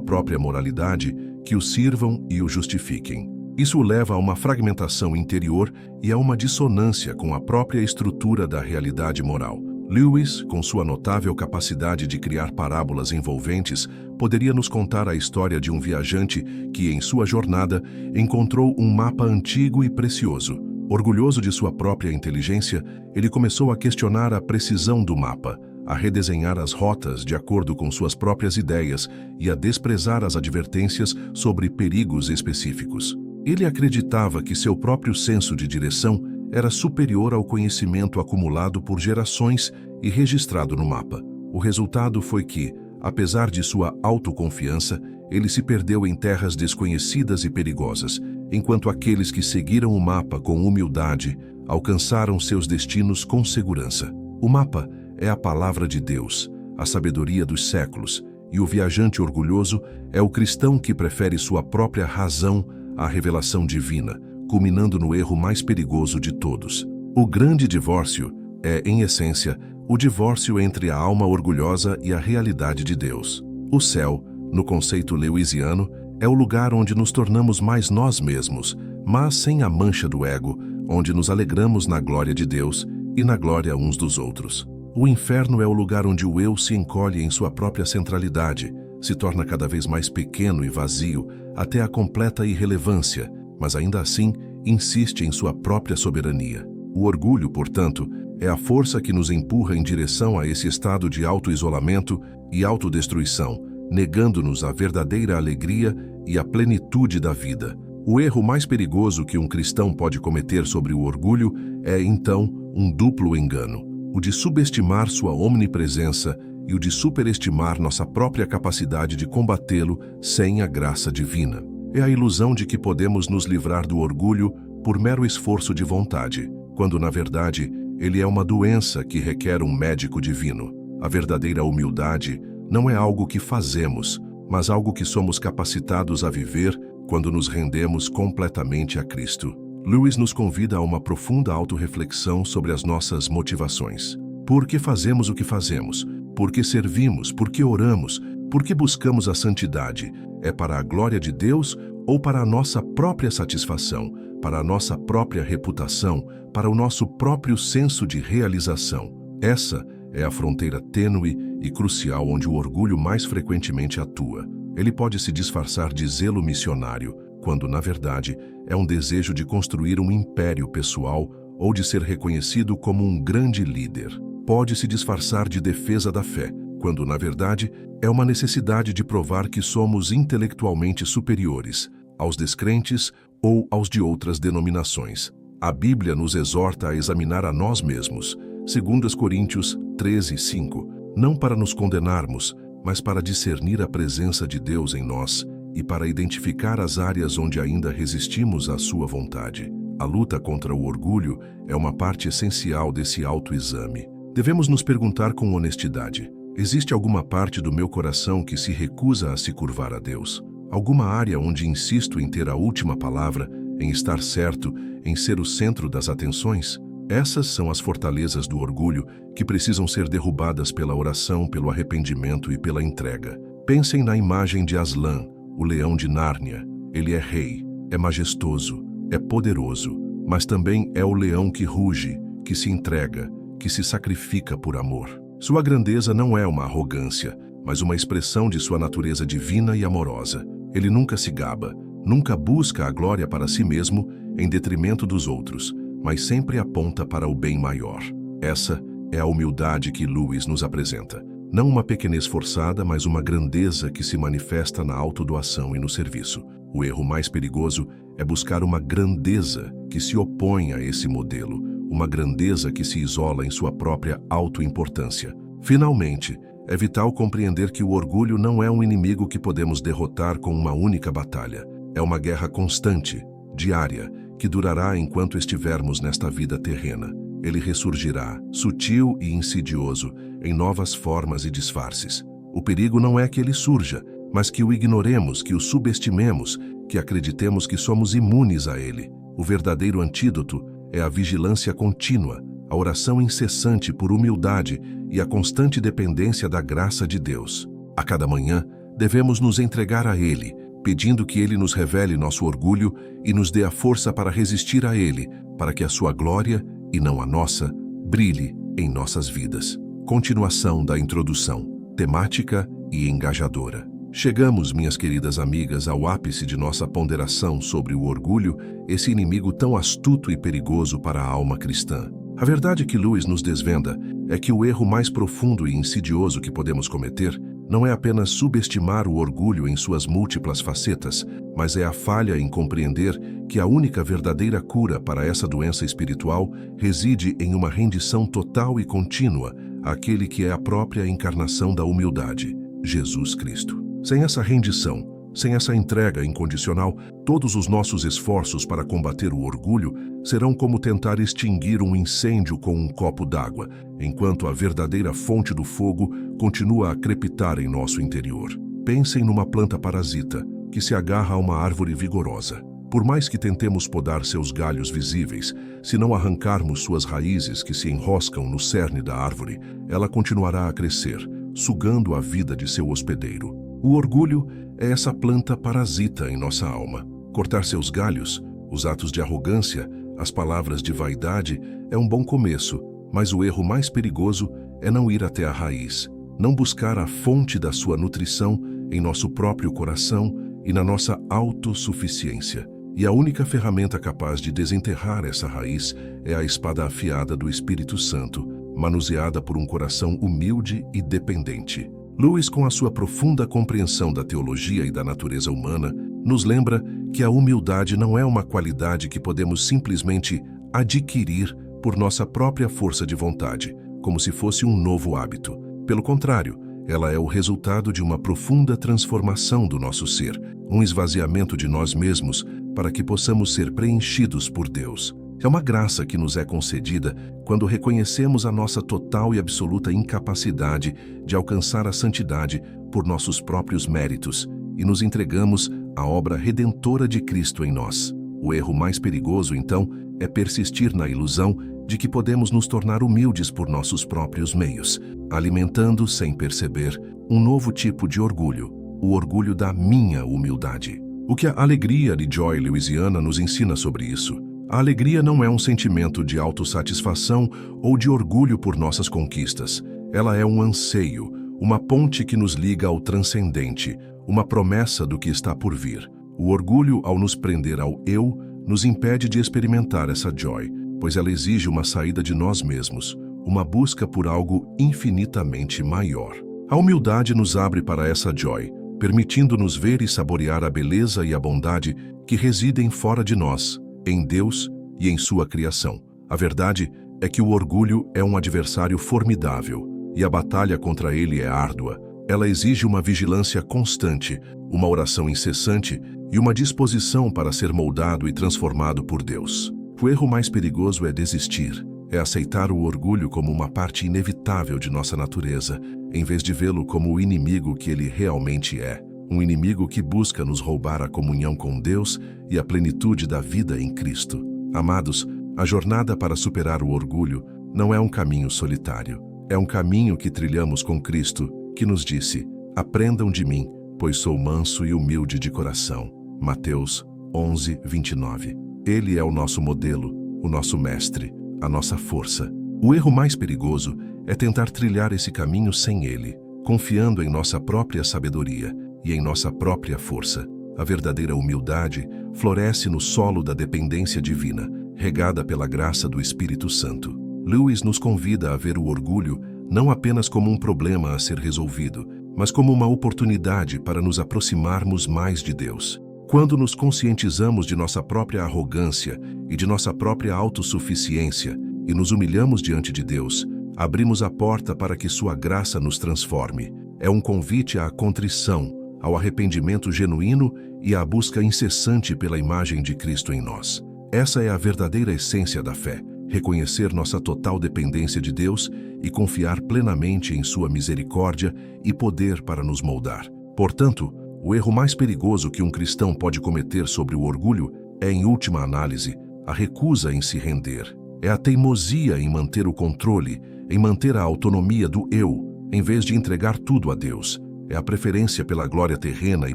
própria moralidade, que o sirvam e o justifiquem. Isso o leva a uma fragmentação interior e a uma dissonância com a própria estrutura da realidade moral. Lewis, com sua notável capacidade de criar parábolas envolventes, poderia nos contar a história de um viajante que, em sua jornada, encontrou um mapa antigo e precioso. Orgulhoso de sua própria inteligência, ele começou a questionar a precisão do mapa, a redesenhar as rotas de acordo com suas próprias ideias e a desprezar as advertências sobre perigos específicos. Ele acreditava que seu próprio senso de direção era superior ao conhecimento acumulado por gerações e registrado no mapa. O resultado foi que, apesar de sua autoconfiança, ele se perdeu em terras desconhecidas e perigosas, enquanto aqueles que seguiram o mapa com humildade alcançaram seus destinos com segurança. O mapa é a palavra de Deus, a sabedoria dos séculos, e o viajante orgulhoso é o cristão que prefere sua própria razão à revelação divina, culminando no erro mais perigoso de todos. O grande divórcio é, em essência, o divórcio entre a alma orgulhosa e a realidade de Deus. O céu, no conceito lewisiano, é o lugar onde nos tornamos mais nós mesmos, mas sem a mancha do ego, onde nos alegramos na glória de Deus e na glória uns dos outros. O inferno é o lugar onde o eu se encolhe em sua própria centralidade, se torna cada vez mais pequeno e vazio, até a completa irrelevância, mas ainda assim insiste em sua própria soberania. O orgulho, portanto, é a força que nos empurra em direção a esse estado de auto-isolamento e autodestruição, negando-nos a verdadeira alegria e a plenitude da vida. O erro mais perigoso que um cristão pode cometer sobre o orgulho é, então, um duplo engano: o de subestimar sua omnipresença e o de superestimar nossa própria capacidade de combatê-lo sem a graça divina. É a ilusão de que podemos nos livrar do orgulho por mero esforço de vontade, quando, na verdade, ele é uma doença que requer um médico divino. A verdadeira humildade não é algo que fazemos, mas algo que somos capacitados a viver quando nos rendemos completamente a Cristo. Lewis nos convida a uma profunda autorreflexão sobre as nossas motivações. Por que fazemos o que fazemos? Por que servimos? Por que oramos? Por que buscamos a santidade? É para a glória de Deus ou para a nossa própria satisfação, para a nossa própria reputação, para o nosso próprio senso de realização? Essa é a fronteira tênue e crucial onde o orgulho mais frequentemente atua. Ele pode se disfarçar de zelo missionário, quando, na verdade, é um desejo de construir um império pessoal ou de ser reconhecido como um grande líder. Pode se disfarçar de defesa da fé, quando, na verdade, é uma necessidade de provar que somos intelectualmente superiores aos descrentes ou aos de outras denominações. A Bíblia nos exorta a examinar a nós mesmos, 2 Coríntios 13:5, não para nos condenarmos, mas para discernir a presença de Deus em nós e para identificar as áreas onde ainda resistimos à sua vontade. A luta contra o orgulho é uma parte essencial desse autoexame. Devemos nos perguntar com honestidade: existe alguma parte do meu coração que se recusa a se curvar a Deus? Alguma área onde insisto em ter a última palavra, em estar certo, em ser o centro das atenções? Essas são as fortalezas do orgulho que precisam ser derrubadas pela oração, pelo arrependimento e pela entrega. Pensem na imagem de Aslan, o leão de Nárnia. Ele é rei, é majestoso, é poderoso, mas também é o leão que ruge, que se entrega, que se sacrifica por amor. Sua grandeza não é uma arrogância, mas uma expressão de sua natureza divina e amorosa. Ele nunca se gaba, nunca busca a glória para si mesmo em detrimento dos outros, mas sempre aponta para o bem maior. Essa é a humildade que Lewis nos apresenta. Não uma pequenez forçada, mas uma grandeza que se manifesta na autodoação e no serviço. O erro mais perigoso é buscar uma grandeza que se opõe a esse modelo, uma grandeza que se isola em sua própria autoimportância. Finalmente, é vital compreender que o orgulho não é um inimigo que podemos derrotar com uma única batalha. É uma guerra constante, diária, que durará enquanto estivermos nesta vida terrena. ele ressurgirá, sutil e insidioso, em novas formas e disfarces. O perigo não é que ele surja, mas que o ignoremos, que o subestimemos, que acreditemos que somos imunes a ele. O verdadeiro antídoto é a vigilância contínua, a oração incessante por humildade e a constante dependência da graça de Deus. A cada manhã, devemos nos entregar a Ele, pedindo que Ele nos revele nosso orgulho e nos dê a força para resistir a Ele, para que a sua glória, e não a nossa, brilhe em nossas vidas. Continuação da introdução, temática e engajadora. Chegamos, minhas queridas amigas, ao ápice de nossa ponderação sobre o orgulho, esse inimigo tão astuto e perigoso para a alma cristã. A verdade que Lewis nos desvenda é que o erro mais profundo e insidioso que podemos cometer não é apenas subestimar o orgulho em suas múltiplas facetas, mas é a falha em compreender que a única verdadeira cura para essa doença espiritual reside em uma rendição total e contínua àquele que é a própria encarnação da humildade, Jesus Cristo. Sem essa rendição, sem essa entrega incondicional, todos os nossos esforços para combater o orgulho serão como tentar extinguir um incêndio com um copo d'água, enquanto a verdadeira fonte do fogo continua a crepitar em nosso interior. Pensem numa planta parasita que se agarra a uma árvore vigorosa. Por mais que tentemos podar seus galhos visíveis, se não arrancarmos suas raízes que se enroscam no cerne da árvore, ela continuará a crescer, sugando a vida de seu hospedeiro. O orgulho é essa planta parasita em nossa alma. Cortar seus galhos, os atos de arrogância, as palavras de vaidade é um bom começo, mas o erro mais perigoso é não ir até a raiz, não buscar a fonte da sua nutrição em nosso próprio coração e na nossa autossuficiência. E a única ferramenta capaz de desenterrar essa raiz é a espada afiada do Espírito Santo, manuseada por um coração humilde e dependente. Lewis, com a sua profunda compreensão da teologia e da natureza humana, nos lembra que a humildade não é uma qualidade que podemos simplesmente adquirir por nossa própria força de vontade, como se fosse um novo hábito. Pelo contrário, ela é o resultado de uma profunda transformação do nosso ser, um esvaziamento de nós mesmos para que possamos ser preenchidos por Deus. É uma graça que nos é concedida quando reconhecemos a nossa total e absoluta incapacidade de alcançar a santidade por nossos próprios méritos e nos entregamos à obra redentora de Cristo em nós. O erro mais perigoso, então, é persistir na ilusão de que podemos nos tornar humildes por nossos próprios meios, alimentando, sem perceber, um novo tipo de orgulho, o orgulho da minha humildade. O que a alegria de Joy Lewisiana nos ensina sobre isso? A alegria não é um sentimento de autossatisfação ou de orgulho por nossas conquistas. Ela é um anseio, uma ponte que nos liga ao transcendente, uma promessa do que está por vir. O orgulho, ao nos prender ao eu, nos impede de experimentar essa joy, pois ela exige uma saída de nós mesmos, uma busca por algo infinitamente maior. A humildade nos abre para essa joy, permitindo-nos ver e saborear a beleza e a bondade que residem fora de nós, em Deus e em sua criação. A verdade é que o orgulho é um adversário formidável e a batalha contra ele é árdua. Ela exige uma vigilância constante, uma oração incessante e uma disposição para ser moldado e transformado por Deus. O erro mais perigoso é desistir, é aceitar o orgulho como uma parte inevitável de nossa natureza, em vez de vê-lo como o inimigo que ele realmente é. Um inimigo que busca nos roubar a comunhão com Deus e a plenitude da vida em Cristo. Amados, a jornada para superar o orgulho não é um caminho solitário. É um caminho que trilhamos com Cristo, que nos disse: "Aprendam de mim, pois sou manso e humilde de coração." Mateus 11:29. Ele é o nosso modelo, o nosso mestre, a nossa força. O erro mais perigoso é tentar trilhar esse caminho sem ele, confiando em nossa própria sabedoria e em nossa própria força. A verdadeira humildade floresce no solo da dependência divina, regada pela graça do Espírito Santo. Lewis nos convida a ver o orgulho não apenas como um problema a ser resolvido, mas como uma oportunidade para nos aproximarmos mais de Deus. Quando nos conscientizamos de nossa própria arrogância e de nossa própria autossuficiência e nos humilhamos diante de Deus, abrimos a porta para que sua graça nos transforme. É um convite à contrição, ao arrependimento genuíno e à busca incessante pela imagem de Cristo em nós. Essa é a verdadeira essência da fé, reconhecer nossa total dependência de Deus e confiar plenamente em sua misericórdia e poder para nos moldar. Portanto, o erro mais perigoso que um cristão pode cometer sobre o orgulho é, em última análise, a recusa em se render. É a teimosia em manter o controle, em manter a autonomia do eu, em vez de entregar tudo a Deus. É a preferência pela glória terrena e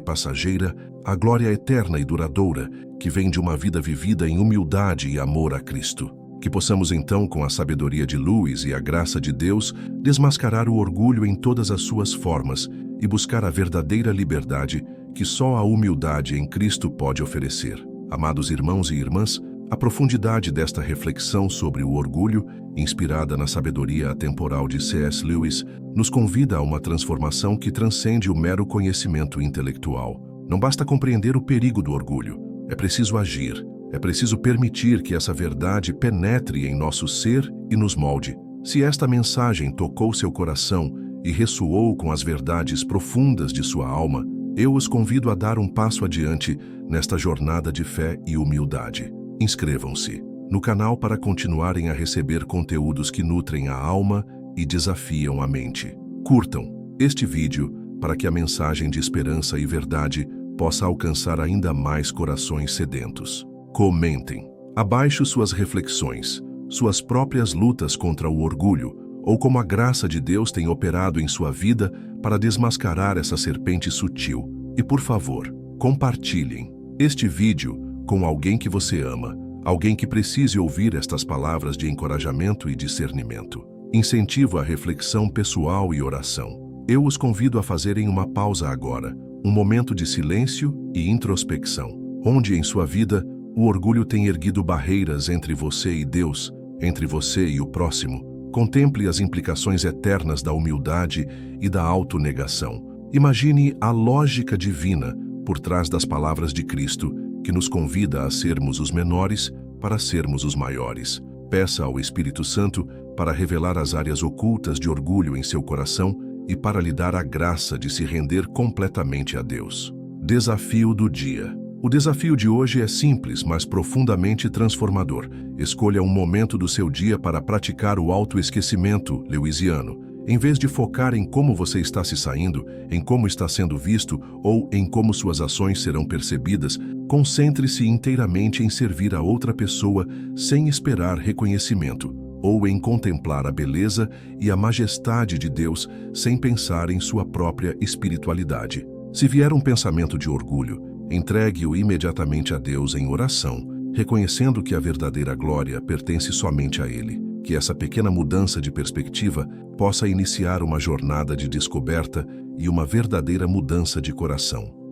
passageira, a glória eterna e duradoura, que vem de uma vida vivida em humildade e amor a Cristo. Que possamos então, com a sabedoria de Lewis e a graça de Deus, desmascarar o orgulho em todas as suas formas e buscar a verdadeira liberdade que só a humildade em Cristo pode oferecer. Amados irmãos e irmãs, a profundidade desta reflexão sobre o orgulho, inspirada na sabedoria atemporal de C.S. Lewis, nos convida a uma transformação que transcende o mero conhecimento intelectual. Não basta compreender o perigo do orgulho, é preciso agir. É preciso permitir que essa verdade penetre em nosso ser e nos molde. Se esta mensagem tocou seu coração e ressoou com as verdades profundas de sua alma, eu os convido a dar um passo adiante nesta jornada de fé e humildade. Inscrevam-se no canal para continuarem a receber conteúdos que nutrem a alma e desafiam a mente. Curtam este vídeo para que a mensagem de esperança e verdade possa alcançar ainda mais corações sedentos. Comentem abaixo suas reflexões, suas próprias lutas contra o orgulho, ou como a graça de Deus tem operado em sua vida para desmascarar essa serpente sutil. E por favor, compartilhem este vídeo com alguém que você ama, alguém que precise ouvir estas palavras de encorajamento e discernimento. Incentivo a reflexão pessoal e oração. Eu os convido a fazerem uma pausa agora, um momento de silêncio e introspecção, onde em sua vida o orgulho tem erguido barreiras entre você e Deus, entre você e o próximo. Contemple as implicações eternas da humildade e da autonegação. Imagine a lógica divina por trás das palavras de Cristo, que nos convida a sermos os menores para sermos os maiores. Peça ao Espírito Santo para revelar as áreas ocultas de orgulho em seu coração e para lhe dar a graça de se render completamente a Deus. Desafio do dia. O desafio de hoje é simples, mas profundamente transformador. Escolha um momento do seu dia para praticar o autoesquecimento lewisiano. Em vez de focar em como você está se saindo, em como está sendo visto ou em como suas ações serão percebidas, concentre-se inteiramente em servir a outra pessoa sem esperar reconhecimento, ou em contemplar a beleza e a majestade de Deus sem pensar em sua própria espiritualidade. Se vier um pensamento de orgulho, entregue-o imediatamente a Deus em oração, reconhecendo que a verdadeira glória pertence somente a Ele. Que essa pequena mudança de perspectiva possa iniciar uma jornada de descoberta e uma verdadeira mudança de coração.